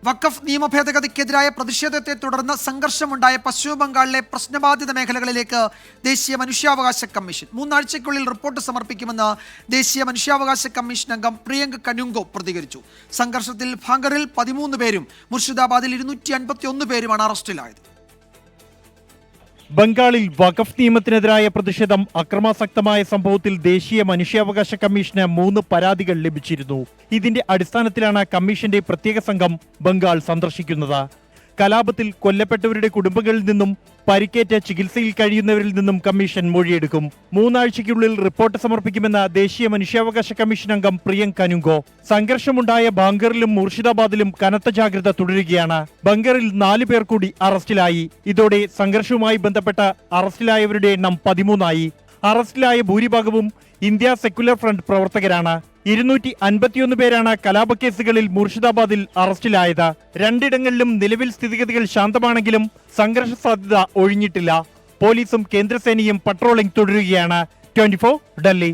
വഖഫ് നിയമ ഭേദഗതിക്കെതിരായ പ്രതിഷേധത്തെ തുടർന്ന് സംഘർഷമുണ്ടായ പശ്ചിമബംഗാളിലെ പ്രശ്നബാധിത മേഖലകളിലേക്ക് ദേശീയ മനുഷ്യാവകാശ കമ്മീഷൻ 3 ആഴ്ചയ്ക്കുള്ളിൽ റിപ്പോർട്ട് സമർപ്പിക്കുമെന്ന് ദേശീയ മനുഷ്യാവകാശ കമ്മീഷൻ അംഗം പ്രിയങ്ക് കനുങ്കോ പ്രതികരിച്ചു. സംഘർഷത്തിൽ ഭാങ്കറിൽ 13 പേരും മുർഷിദാബാദിൽ 251 പേരുമാണ് അറസ്റ്റിലായത്. ബംഗാളിൽ വഖഫ് നിയമത്തിനെതിരായ പ്രതിഷേധം അക്രമാസക്തമായ സംഭവത്തിൽ ദേശീയ മനുഷ്യാവകാശ കമ്മീഷന് 3 പരാതികൾ ലഭിച്ചിരുന്നു. ഇതിന്റെ അടിസ്ഥാനത്തിലാണ് കമ്മീഷന്റെ പ്രത്യേക സംഘം ബംഗാൾ സന്ദർശിക്കുന്നത്. കലാപത്തിൽ കൊല്ലപ്പെട്ടവരുടെ കുടുംബങ്ങളിൽ നിന്നും പരിക്കേറ്റ് ചികിത്സയിൽ കഴിയുന്നവരിൽ നിന്നും കമ്മീഷൻ മൊഴിയെടുക്കും. 3 ആഴ്ചയ്ക്കുള്ളിൽ റിപ്പോർട്ട് സമർപ്പിക്കുമെന്ന് ദേശീയ മനുഷ്യാവകാശ കമ്മീഷൻ അംഗം പ്രിയങ്ക് കനുങ്കോ. സംഘർഷമുണ്ടായ ബാങ്കറിലും മുർഷിദാബാദിലും കനത്ത ജാഗ്രത തുടരുകയാണ്. ബങ്കറിൽ 4 പേർ കൂടി അറസ്റ്റിലായി. ഇതോടെ സംഘർഷവുമായി ബന്ധപ്പെട്ട അറസ്റ്റിലായവരുടെ എണ്ണം 13 ആയി. അറസ്റ്റിലായ ഭൂരിഭാഗവും ഇന്ത്യ സെക്യുലർ ഫ്രണ്ട് പ്രവർത്തകരാണ്. 251 പേരാണ് കലാപക്കേസുകളിൽ മുർഷിദാബാദിൽ അറസ്റ്റിലായത്. 2 ഇടങ്ങളിലും നിലവിൽ സ്ഥിതിഗതികൾ ശാന്തമാണെങ്കിലും സംഘർഷ സാധ്യത ഒഴിഞ്ഞിട്ടില്ല. പോലീസും കേന്ദ്രസേനയും പട്രോളിംഗ് തുടരുകയാണ്. 24 ഡൽഹി.